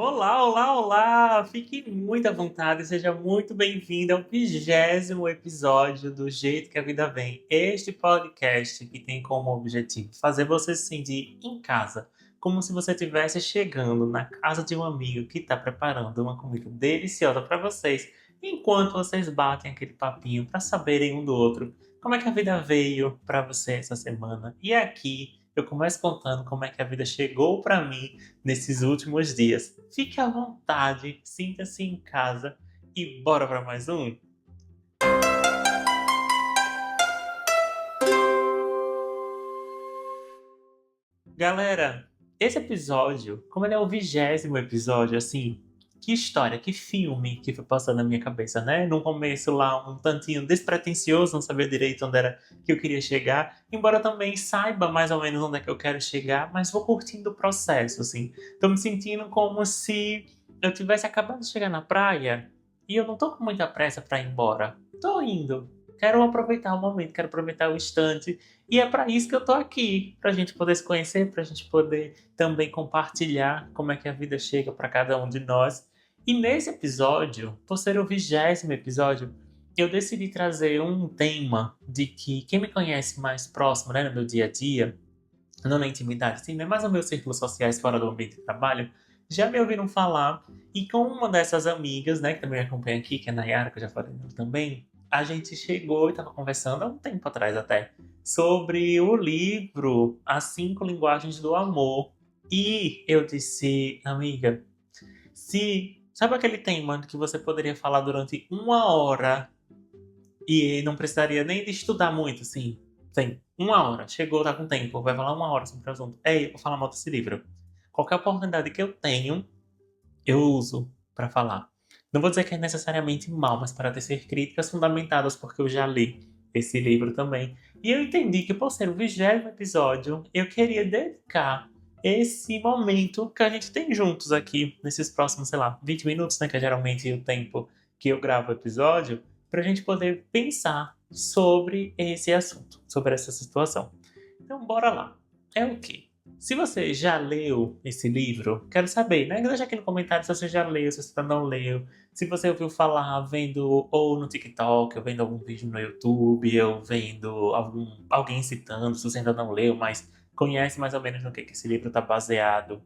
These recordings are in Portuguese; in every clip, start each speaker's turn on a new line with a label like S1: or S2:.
S1: Olá, olá, olá! Fique muito à vontade, seja muito bem-vindo ao 20º episódio do Jeito que a Vida Vem. Este podcast que tem como objetivo fazer você se sentir em casa, como se você estivesse chegando na casa de um amigo que está preparando uma comida deliciosa para vocês, enquanto vocês batem aquele papinho para saberem um do outro como é que a vida veio para você essa semana. E aqui eu começo contando como é que a vida chegou para mim nesses últimos dias. Fique à vontade, sinta-se em casa e bora para mais um? Galera, esse episódio, como ele é o 20º episódio, assim, que história, que filme que foi passando na minha cabeça, né? No começo lá, um tantinho despretensioso, não sabia direito onde era que eu queria chegar, embora também saiba mais ou menos onde é que eu quero chegar, mas vou curtindo o processo, assim. Tô me sentindo como se eu tivesse acabado de chegar na praia e eu não tô com muita pressa pra ir embora. Tô indo. Quero aproveitar o momento, quero aproveitar o instante e é para isso que eu tô aqui, pra gente poder se conhecer, pra gente poder também compartilhar como é que a vida chega para cada um de nós. E nesse episódio, por ser o 20º episódio, eu decidi trazer um tema de que quem me conhece mais próximo, né, no meu dia a dia, não na intimidade, sim, né, mas nos meus círculos sociais fora do ambiente de trabalho, já me ouviram falar. E com uma dessas amigas, né, que também me acompanha aqui, que é a Nayara, que eu já falei dela também, a gente chegou e estava conversando há um tempo atrás até, sobre o livro As Cinco Linguagens do Amor. E eu disse, amiga, se sabe aquele tema que você poderia falar durante uma hora e não precisaria nem de estudar muito, assim? Tem uma hora, chegou, tá com tempo, vai falar uma hora sobre o assunto. Ei, eu vou falar mal desse livro. Qualquer oportunidade que eu tenho, eu uso para falar. Não vou dizer que é necessariamente mal, mas para tecer críticas fundamentadas, porque eu já li esse livro também. E eu entendi que, por ser o 20º episódio, eu queria dedicar esse momento que a gente tem juntos aqui, nesses próximos, sei lá, 20 minutos, né, que é geralmente o tempo que eu gravo o episódio, para a gente poder pensar sobre esse assunto, sobre essa situação. Então, bora lá. É o quê? Se você já leu esse livro, quero saber, né? Deixa aqui no comentário se você já leu, se você não leu, se você ouviu falar vendo ou no TikTok, ou vendo algum vídeo no YouTube, ou vendo alguém citando, se você ainda não leu, mas conhece mais ou menos no que esse livro está baseado,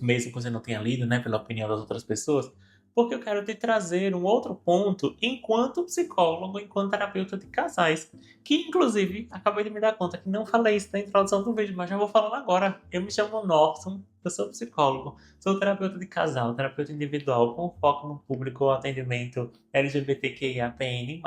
S1: mesmo que você não tenha lido, né, pela opinião das outras pessoas, porque eu quero te trazer um outro ponto enquanto psicólogo, enquanto terapeuta de casais, que inclusive acabei de me dar conta que não falei isso na introdução do vídeo, mas já vou falando agora. Eu me chamo Norton, eu sou psicólogo, sou terapeuta de casal, terapeuta individual com foco no público atendimento LGBTQIAPN+.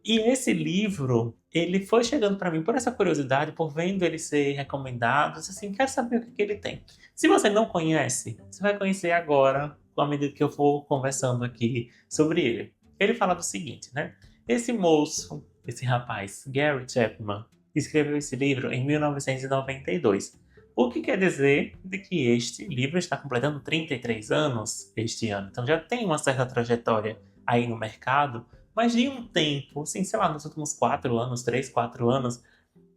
S1: E esse livro, ele foi chegando para mim por essa curiosidade, por vendo ele ser recomendado, eu disse assim, quero saber o que ele tem. Se você não conhece, você vai conhecer agora, à medida que eu for conversando aqui sobre ele. Ele fala do seguinte, né? Esse moço, esse rapaz, Gary Chapman, escreveu esse livro em 1992. O que quer dizer de que este livro está completando 33 anos este ano. Então já tem uma certa trajetória aí no mercado, mas de um tempo, assim, sei lá, nos últimos 4 anos, 3, 4 anos,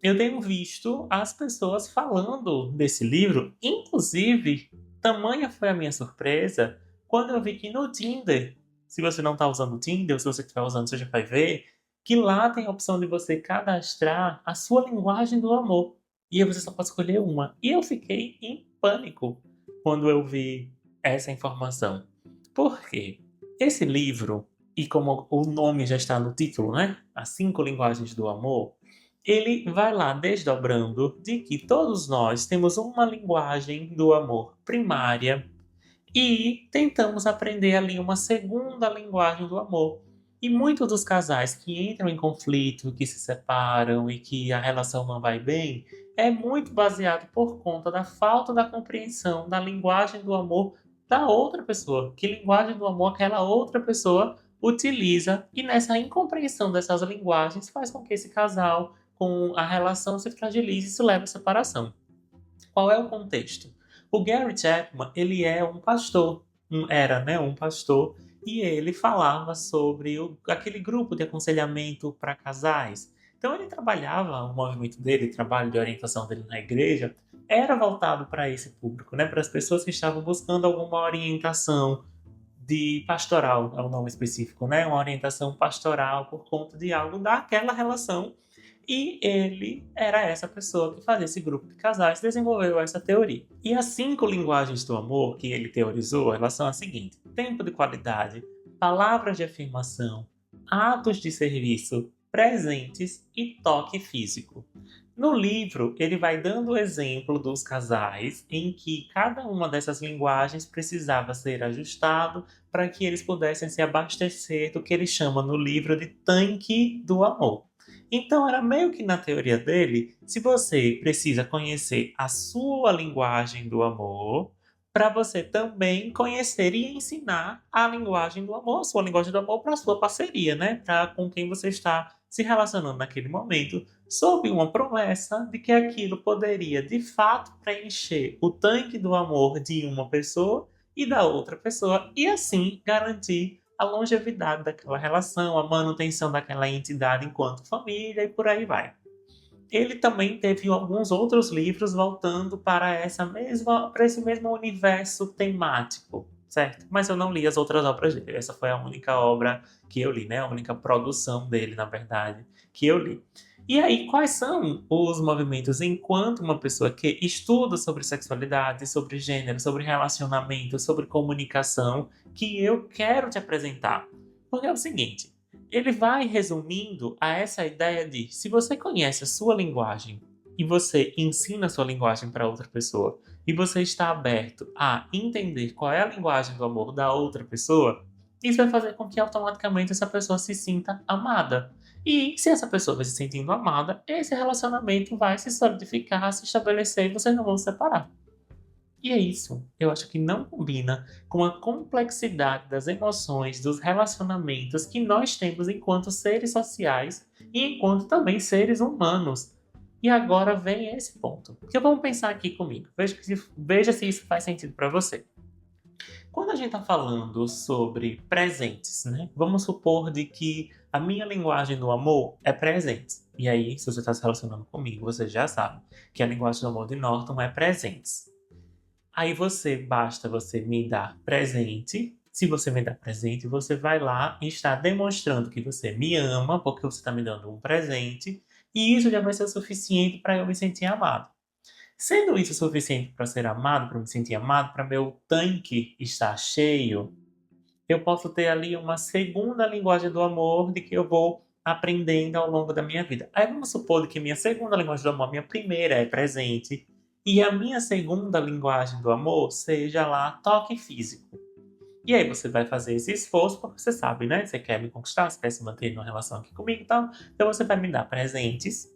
S1: eu tenho visto as pessoas falando desse livro. Inclusive, tamanha foi a minha surpresa quando eu vi que no Tinder, se você não está usando o Tinder, ou se você estiver usando, você já vai ver, que lá tem a opção de você cadastrar a sua linguagem do amor. E aí você só pode escolher uma. E eu fiquei em pânico quando eu vi essa informação. Por quê? Esse livro, e como o nome já está no título, né? As Cinco Linguagens do Amor, ele vai lá desdobrando de que todos nós temos uma linguagem do amor primária e tentamos aprender ali uma segunda linguagem do amor. E muitos dos casais que entram em conflito, que se separam e que a relação não vai bem, é muito baseado por conta da falta da compreensão da linguagem do amor da outra pessoa. Que linguagem do amor aquela outra pessoa utiliza, e nessa incompreensão dessas linguagens faz com que esse casal, com a relação se fragilize e se leve à separação. Qual é o contexto? O Gary Chapman, ele é um pastor, era, né, um pastor, e ele falava sobre aquele grupo de aconselhamento para casais. Então ele trabalhava, o movimento dele, o trabalho de orientação dele na igreja, era voltado para esse público, né? Para as pessoas que estavam buscando alguma orientação de pastoral, é um nome específico, né? Uma orientação pastoral por conta de algo daquela relação. E ele era essa pessoa que fazia esse grupo de casais, desenvolveu essa teoria. E as 5 linguagens do amor que ele teorizou, elas são as seguintes: tempo de qualidade, palavras de afirmação, atos de serviço, presentes e toque físico. No livro, ele vai dando o exemplo dos casais em que cada uma dessas linguagens precisava ser ajustado para que eles pudessem se abastecer do que ele chama no livro de tanque do amor. Então, era meio que na teoria dele, se você precisa conhecer a sua linguagem do amor, para você também conhecer e ensinar a linguagem do amor, a sua linguagem do amor para a sua parceria, né? Para com quem você está se relacionando naquele momento, sob uma promessa de que aquilo poderia de fato preencher o tanque do amor de uma pessoa e da outra pessoa, e assim garantir a longevidade daquela relação, a manutenção daquela entidade enquanto família e por aí vai. Ele também teve alguns outros livros voltando para esse mesmo universo temático, certo? Mas eu não li as outras obras dele. Essa foi a única obra que eu li, né? A única produção dele, na verdade, que eu li. E aí, quais são os movimentos enquanto uma pessoa que estuda sobre sexualidade, sobre gênero, sobre relacionamento, sobre comunicação, que eu quero te apresentar? Porque é o seguinte, ele vai resumindo a essa ideia de se você conhece a sua linguagem e você ensina a sua linguagem para outra pessoa e você está aberto a entender qual é a linguagem do amor da outra pessoa, isso vai fazer com que automaticamente essa pessoa se sinta amada. E se essa pessoa vai se sentindo amada, esse relacionamento vai se solidificar, se estabelecer e vocês não vão se separar. E é isso. Eu acho que não combina com a complexidade das emoções, dos relacionamentos que nós temos enquanto seres sociais e enquanto também seres humanos. E agora vem esse ponto. Porque vamos pensar aqui comigo. Veja se isso faz sentido para você. Quando a gente está falando sobre presentes, né? Vamos supor de que a minha linguagem do amor é presentes. E aí, se você está se relacionando comigo, você já sabe que a linguagem do amor de Norton é presentes. Aí basta você me dar presente. Se você me dar presente, você vai lá e está demonstrando que você me ama, porque você está me dando um presente. E isso já vai ser o suficiente para eu me sentir amado. Sendo isso suficiente para ser amado, para me sentir amado, para meu tanque estar cheio, eu posso ter ali uma segunda linguagem do amor de que eu vou aprendendo ao longo da minha vida. Aí vamos supor que minha segunda linguagem do amor, minha primeira é presente, e a minha segunda linguagem do amor seja lá toque físico. E aí você vai fazer esse esforço porque você sabe, né? Você quer me conquistar, você quer se manter numa relação aqui comigo e tal. Então você vai me dar presentes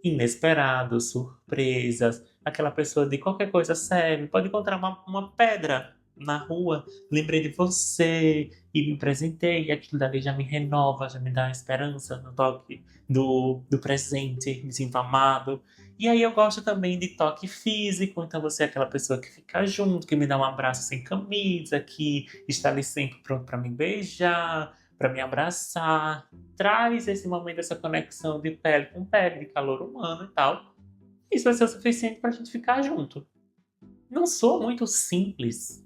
S1: inesperados, surpresas, aquela pessoa de qualquer coisa serve. Pode encontrar uma pedra na rua, lembrei de você e me presentei, e aquilo dali já me renova, já me dá esperança no toque do presente, me sinto amado. E aí eu gosto também de toque físico, então você é aquela pessoa que fica junto, que me dá um abraço sem camisa, que está ali sempre pronto para me beijar, para me abraçar, traz esse momento, essa conexão de pele com pele, de calor humano e tal. Isso vai ser o suficiente para a gente ficar junto. Não sou muito simples.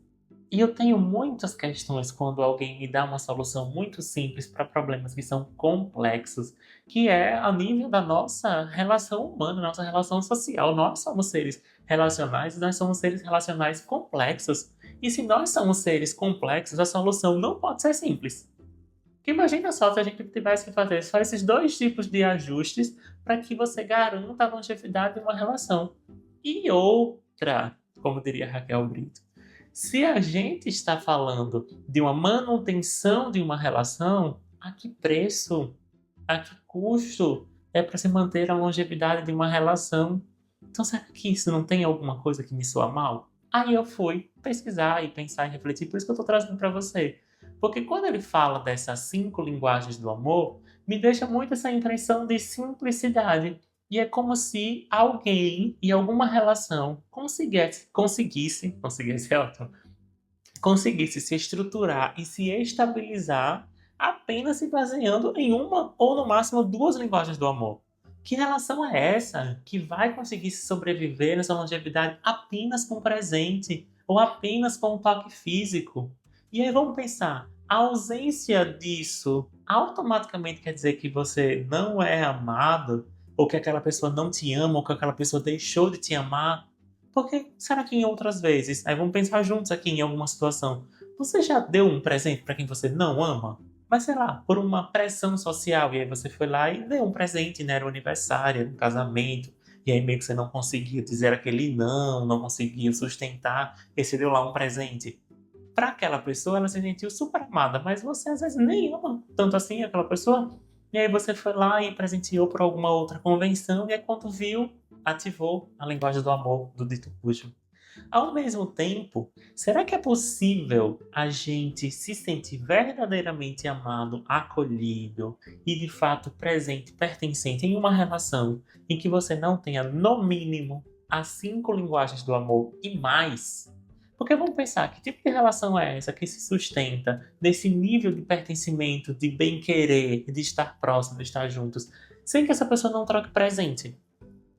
S1: E eu tenho muitas questões quando alguém me dá uma solução muito simples para problemas que são complexos, que é a nível da nossa relação humana, nossa relação social. Nós somos seres relacionais e nós somos seres relacionais complexos. E se nós somos seres complexos, a solução não pode ser simples. Porque imagina só se a gente tivesse que fazer só esses 2 tipos de ajustes para que você garanta a longevidade de uma relação. E outra, como diria Raquel Brito, se a gente está falando de uma manutenção de uma relação, a que preço, a que custo é para se manter a longevidade de uma relação? Então será que isso não tem alguma coisa que me soa mal? Aí eu fui pesquisar e pensar e refletir, por isso que eu estou trazendo para você. Porque quando ele fala dessas 5 linguagens do amor, me deixa muito essa impressão de simplicidade. E é como se alguém e alguma relação conseguisse se estruturar e se estabilizar apenas se baseando em uma ou no máximo 2 linguagens do amor. Que relação é essa que vai conseguir se sobreviver nessa longevidade apenas com presente ou apenas com um toque físico? E aí vamos pensar, a ausência disso automaticamente quer dizer que você não é amado, ou que aquela pessoa não te ama, ou que aquela pessoa deixou de te amar? Porque será que em outras vezes, aí vamos pensar juntos aqui em alguma situação, você já deu um presente para quem você não ama? Mas sei lá, por uma pressão social, e aí você foi lá e deu um presente, né? Era um aniversário, era um casamento, e aí meio que você não conseguiu dizer aquele não, não conseguiu sustentar, e você deu lá um presente. Para aquela pessoa, ela se sentiu super amada, mas você às vezes nem ama tanto assim aquela pessoa. E aí você foi lá e presenteou por alguma outra convenção, e aí quando viu, ativou a linguagem do amor, do dito cujo. Ao mesmo tempo, será que é possível a gente se sentir verdadeiramente amado, acolhido e de fato presente, pertencente em uma relação em que você não tenha, no mínimo, as 5 linguagens do amor e mais? Porque vamos pensar, que tipo de relação é essa que se sustenta nesse nível de pertencimento, de bem-querer, de estar próximo, de estar juntos, sem que essa pessoa não troque presente?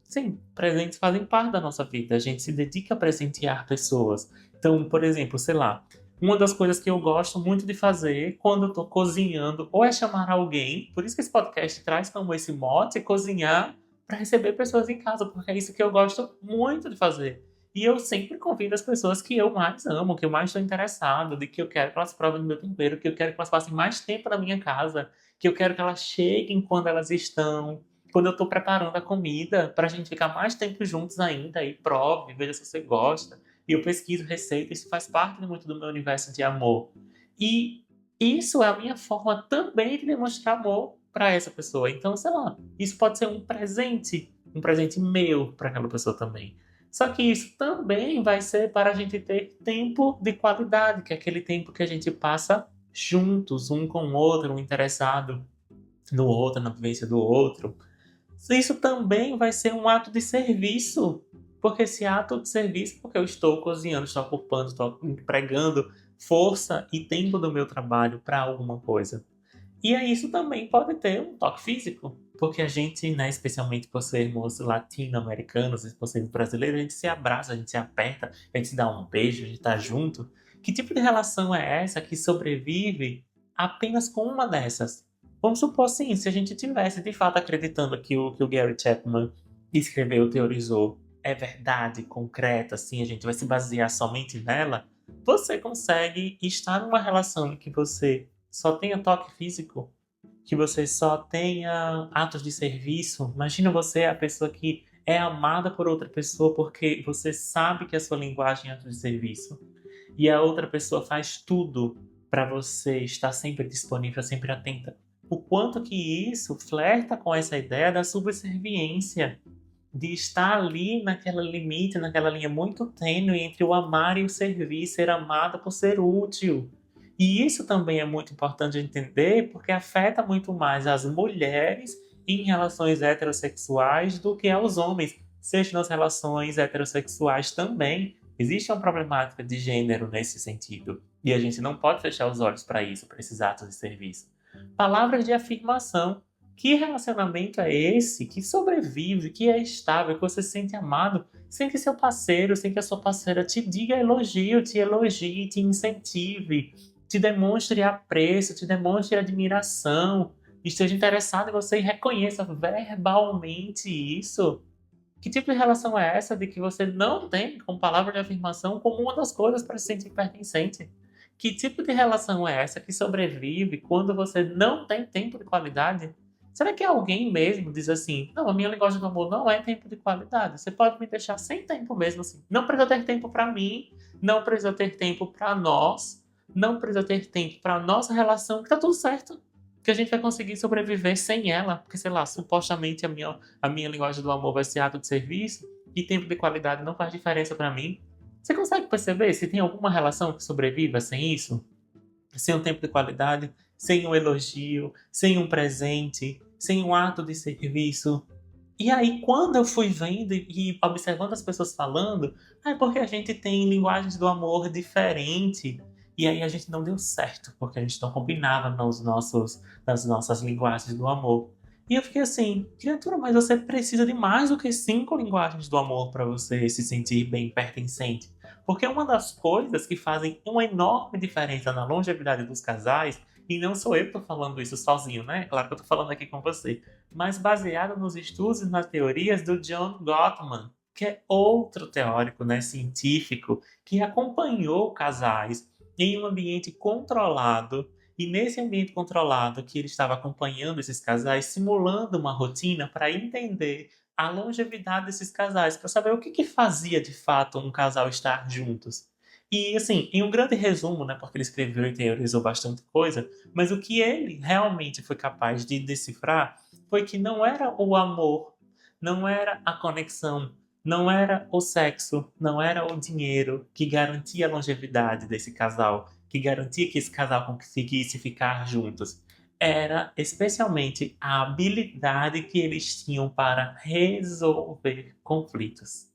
S1: Sim, presentes fazem parte da nossa vida. A gente se dedica a presentear pessoas. Então, por exemplo, sei lá, uma das coisas que eu gosto muito de fazer quando eu tô cozinhando, ou é chamar alguém, por isso que esse podcast traz como esse mote, cozinhar para receber pessoas em casa, porque é isso que eu gosto muito de fazer. E eu sempre convido as pessoas que eu mais amo, que eu mais estou interessado, de que eu quero que elas provem do meu tempero, que eu quero que elas passem mais tempo na minha casa, que eu quero que elas cheguem quando elas estão, quando eu tô preparando a comida, pra gente ficar mais tempo juntos ainda, e prove, veja se você gosta. E eu pesquiso receita, isso faz parte muito do meu universo de amor. E isso é a minha forma também de demonstrar amor para essa pessoa. Então, sei lá, isso pode ser um presente meu para aquela pessoa também. Só que isso também vai ser para a gente ter tempo de qualidade, que é aquele tempo que a gente passa juntos, um com o outro, um interessado no outro, na vivência do outro. Isso também vai ser um ato de serviço, porque esse ato de serviço, porque eu estou cozinhando, estou ocupando, estou empregando força e tempo do meu trabalho para alguma coisa. E aí isso também pode ter um toque físico, porque a gente, né, especialmente por sermos latino-americanos, e por sermos brasileiros, a gente se abraça, a gente se aperta, a gente se dá um beijo, a gente está junto. Que tipo de relação é essa que sobrevive apenas com uma dessas? Vamos supor assim, se a gente tivesse de fato acreditando que o Gary Chapman escreveu, teorizou, é verdade, concreta, assim, a gente vai se basear somente nela, você consegue estar numa relação em que você só tenha toque físico, que você só tenha atos de serviço. Imagina você a pessoa que é amada por outra pessoa porque você sabe que a sua linguagem é ato de serviço. E a outra pessoa faz tudo para você estar sempre disponível, sempre atenta. O quanto que isso flerta com essa ideia da subserviência, de estar ali naquela limite, naquela linha muito tênue entre o amar e o servir, ser amado por ser útil. E isso também é muito importante entender, porque afeta muito mais as mulheres em relações heterossexuais do que aos homens, seja nas relações heterossexuais também. Existe uma problemática de gênero nesse sentido. E a gente não pode fechar os olhos para isso, para esses atos de serviço. Palavras de afirmação. Que relacionamento é esse que sobrevive, que é estável, que você se sente amado, sem que seu parceiro, sem que a sua parceira te diga elogio, te elogie, te incentive, te demonstre apreço, te demonstre admiração, esteja interessado em você e reconheça verbalmente isso? Que tipo de relação é essa de que você não tem com palavra de afirmação como uma das coisas para se sentir pertencente? Que tipo de relação é essa que sobrevive quando você não tem tempo de qualidade? Será que alguém mesmo diz assim: não, a minha linguagem do amor não é tempo de qualidade. Você pode me deixar sem tempo mesmo assim. Não precisa ter tempo para mim, não precisa ter tempo para nós, não precisa ter tempo para nossa relação, que tá tudo certo. Que a gente vai conseguir sobreviver sem ela, porque sei lá, supostamente a minha linguagem do amor vai ser ato de serviço e tempo de qualidade não faz diferença para mim. Você consegue perceber se tem alguma relação que sobreviva sem isso? Sem um tempo de qualidade, sem um elogio, sem um presente, sem um ato de serviço. E aí, quando eu fui vendo e observando as pessoas falando, é porque a gente tem linguagens do amor diferente. E aí a gente não deu certo, porque a gente não combinava nas nossas linguagens do amor. E eu fiquei assim, criatura, mas você precisa de mais do que 5 linguagens do amor para você se sentir bem pertencente. Porque uma das coisas que fazem uma enorme diferença na longevidade dos casais, e não sou eu que estou falando isso sozinho, né? Claro que eu estou falando aqui com você, mas baseado nos estudos e nas teorias do John Gottman, que é outro teórico, né, científico, que acompanhou casais em um ambiente controlado e nesse ambiente controlado que ele estava acompanhando esses casais, simulando uma rotina para entender a longevidade desses casais, para saber o que que fazia de fato um casal estar juntos. E assim, em um grande resumo, né, porque ele escreveu e teorizou bastante coisa, mas o que ele realmente foi capaz de decifrar foi que não era o amor, não era a conexão, não era o sexo, não era o dinheiro que garantia a longevidade desse casal, que garantia que esse casal conseguisse ficar juntos. Era especialmente a habilidade que eles tinham para resolver conflitos.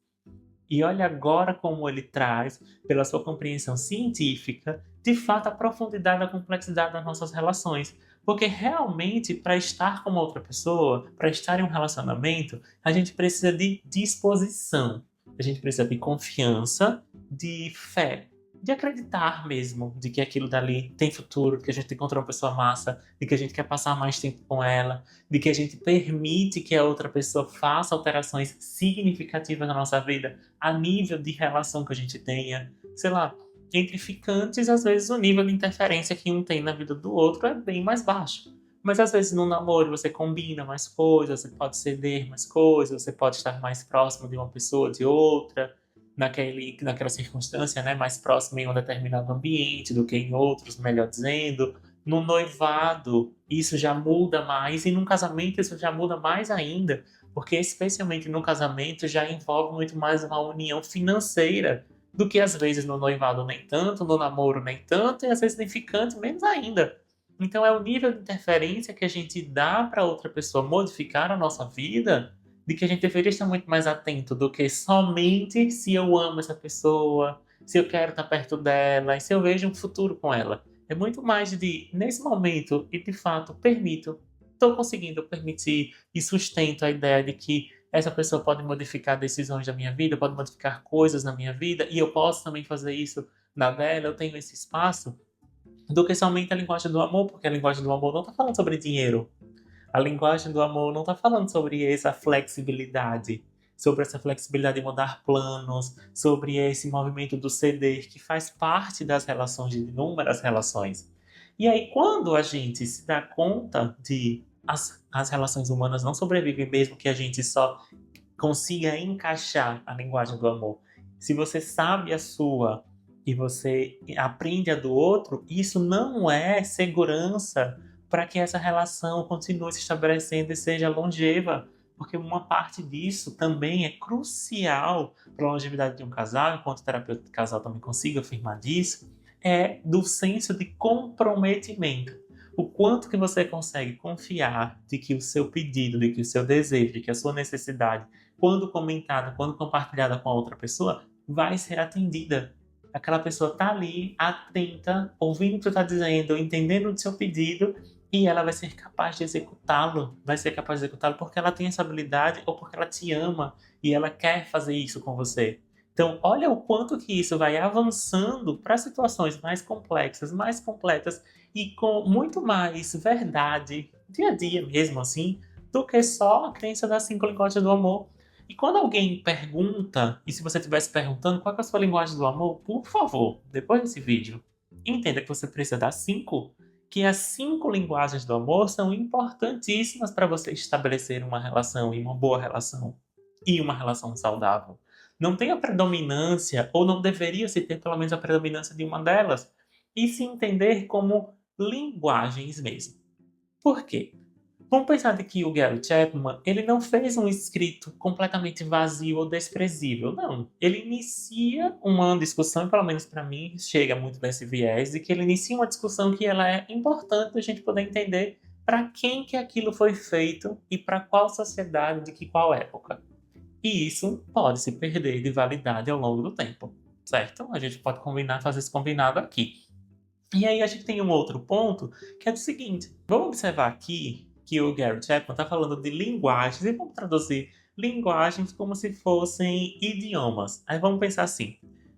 S1: E olha agora como ele traz, pela sua compreensão científica, de fato a profundidade e a complexidade das nossas relações. Porque realmente, para estar com uma outra pessoa, para estar em um relacionamento, a gente precisa de disposição, a gente precisa de confiança, de fé, de acreditar mesmo de que aquilo dali tem futuro, de que a gente encontrou uma pessoa massa, de que a gente quer passar mais tempo com ela, de que a gente permite que a outra pessoa faça alterações significativas na nossa vida a nível de relação que a gente tenha. Sei lá, entre ficantes, às vezes o nível de interferência que um tem na vida do outro é bem mais baixo. Mas às vezes no namoro você combina mais coisas, você pode ceder mais coisas, você pode estar mais próximo de uma pessoa, de outra, naquela circunstância, né, mais próximo em um determinado ambiente do que em outros, melhor dizendo. No noivado, isso já muda mais, e num casamento isso já muda mais ainda, porque especialmente no casamento já envolve muito mais uma união financeira do que às vezes no noivado nem tanto, no namoro nem tanto, e às vezes nem ficante menos ainda. Então é o nível de interferência que a gente dá para outra pessoa modificar a nossa vida, de que a gente deveria estar muito mais atento do que somente se eu amo essa pessoa, se eu quero estar perto dela, e se eu vejo um futuro com ela. É muito mais de, nesse momento, e de fato, permito, estou conseguindo permitir e sustento a ideia de que essa pessoa pode modificar decisões da minha vida, pode modificar coisas na minha vida, e eu posso também fazer isso na dela, eu tenho esse espaço, do que somente a linguagem do amor, porque a linguagem do amor não está falando sobre dinheiro. A linguagem do amor não está falando sobre essa flexibilidade, sobre essa flexibilidade de mudar planos, sobre esse movimento do ceder que faz parte das relações, de inúmeras relações. E aí, quando a gente se dá conta de as relações humanas não sobrevivem mesmo que a gente só consiga encaixar a linguagem do amor. Se você sabe a sua e você aprende a do outro, isso não é segurança para que essa relação continue se estabelecendo e seja longeva, porque uma parte disso também é crucial para a longevidade de um casal, enquanto terapeuta de casal também consigo afirmar disso, é do senso de comprometimento. O quanto que você consegue confiar de que o seu pedido, de que o seu desejo, de que a sua necessidade, quando comentada, quando compartilhada com a outra pessoa, vai ser atendida. Aquela pessoa está ali, atenta, ouvindo o que você está dizendo, entendendo o seu pedido, e ela vai ser capaz de executá-lo. Vai ser capaz de executá-lo porque ela tem essa habilidade ou porque ela te ama e ela quer fazer isso com você. Então, olha o quanto que isso vai avançando para situações mais complexas, mais completas e com muito mais verdade, dia a dia mesmo assim, do que só a crença das 5 linguagens do amor. E quando alguém pergunta, e se você estivesse perguntando qual é a sua linguagem do amor, por favor, depois desse vídeo, entenda que você precisa das 5, que as 5 linguagens do amor são importantíssimas para você estabelecer uma relação e uma boa relação e uma relação saudável. Não tem a predominância, ou não deveria se ter pelo menos a predominância de uma delas, e se entender como linguagens mesmo. Por quê? Vamos pensar de que o Gary Chapman, ele não fez um escrito completamente vazio ou desprezível, não. Ele inicia uma discussão, e pelo menos para mim, chega muito nesse viés, de que ele inicia uma discussão que ela é importante a gente poder entender para quem que aquilo foi feito e para qual sociedade, de que qual época. E isso pode se perder de validade ao longo do tempo, certo? A gente pode combinar, fazer esse combinado aqui. E aí a gente tem um outro ponto, que é o seguinte. Vamos observar aqui que o Gary Chapman tá falando de linguagens, e vamos traduzir linguagens como se fossem idiomas. Aí vamos pensar assim,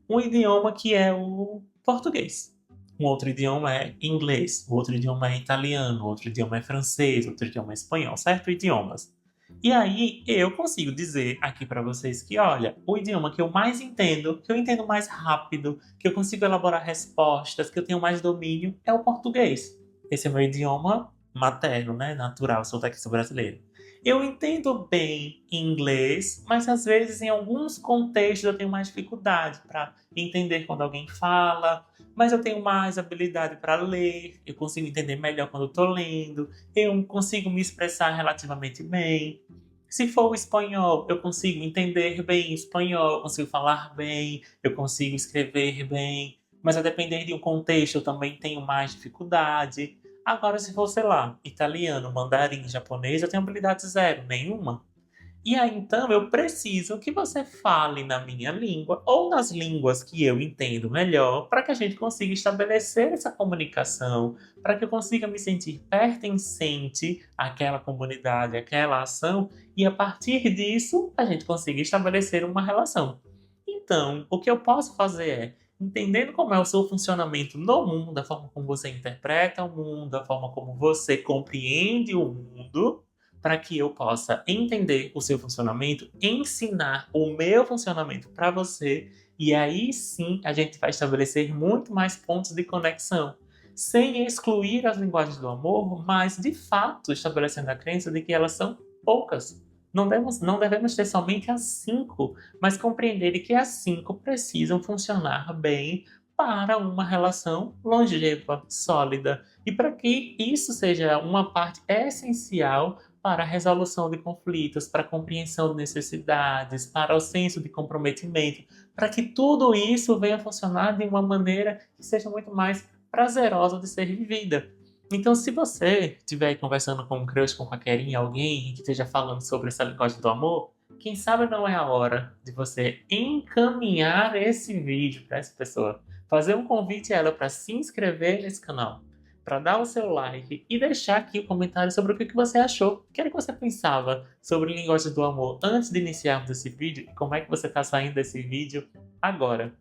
S1: um idioma que é o português. Um outro idioma é inglês, o outro idioma é italiano, o outro idioma é francês, outro idioma é espanhol, certo? Idiomas. E aí eu consigo dizer aqui para vocês que, olha, o idioma que eu mais entendo, que eu entendo mais rápido, que eu consigo elaborar respostas, que eu tenho mais domínio, é o português. Esse é meu idioma materno, né? Natural, sou daqui, sou brasileiro. Eu entendo bem inglês, mas às vezes em alguns contextos eu tenho mais dificuldade para entender quando alguém fala, mas eu tenho mais habilidade para ler, eu consigo entender melhor quando estou lendo, eu consigo me expressar relativamente bem. Se for o espanhol, eu consigo entender bem espanhol, eu consigo falar bem, eu consigo escrever bem, mas a depender de um contexto eu também tenho mais dificuldade. Agora, se for, sei lá, italiano, mandarim, japonês, eu tenho habilidade zero, nenhuma. E aí, então, eu preciso que você fale na minha língua ou nas línguas que eu entendo melhor, para que a gente consiga estabelecer essa comunicação, para que eu consiga me sentir pertencente àquela comunidade, àquela ação, e a partir disso a gente consiga estabelecer uma relação. Então, o que eu posso fazer é, entendendo como é o seu funcionamento no mundo, da forma como você interpreta o mundo, da forma como você compreende o mundo, para que eu possa entender o seu funcionamento, ensinar o meu funcionamento para você, e aí sim a gente vai estabelecer muito mais pontos de conexão, sem excluir as linguagens do amor, mas de fato estabelecendo a crença de que elas são poucas. Não devemos ter somente as 5, mas compreender que as 5 precisam funcionar bem para uma relação longeva, sólida, e para que isso seja uma parte essencial para a resolução de conflitos, para a compreensão de necessidades, para o senso de comprometimento, para que tudo isso venha funcionar de uma maneira que seja muito mais prazerosa de ser vivida. Então, se você estiver conversando com um crush, com paquerinha, alguém que esteja falando sobre essa linguagem do amor, quem sabe não é a hora de você encaminhar esse vídeo para essa pessoa, fazer um convite a ela para se inscrever nesse canal, para dar o seu like e deixar aqui o comentário sobre o que você achou. O que era que você pensava sobre linguagem do amor antes de iniciarmos esse vídeo e como é que você está saindo desse vídeo agora.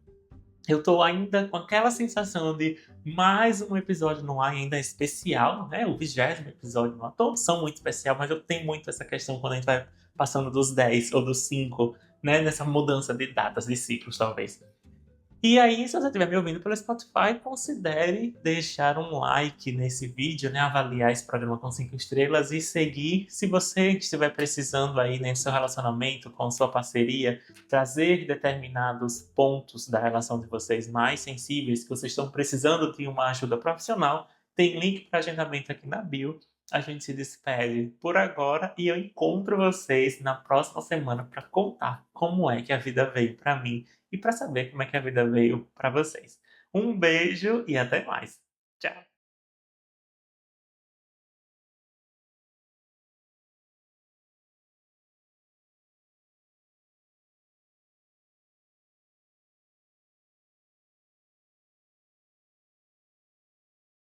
S1: Eu tô ainda com aquela sensação de mais um episódio no ar, ainda especial, né? O 20º episódio no ar. Todos são muito especial, mas eu tenho muito essa questão quando a gente vai passando dos 10 ou dos 5, né? Nessa mudança de datas, de ciclos, talvez. E aí, se você estiver me ouvindo pelo Spotify, considere deixar um like nesse vídeo, né? Avaliar esse programa com 5 estrelas e seguir. Se você estiver precisando aí, né, no seu relacionamento, com sua parceria, trazer determinados pontos da relação de vocês mais sensíveis, que vocês estão precisando de uma ajuda profissional, tem link para agendamento aqui na bio. A gente se despede por agora e eu encontro vocês na próxima semana para contar como é que a vida veio para mim e para saber como é que a vida veio para vocês. Um beijo e até mais. Tchau!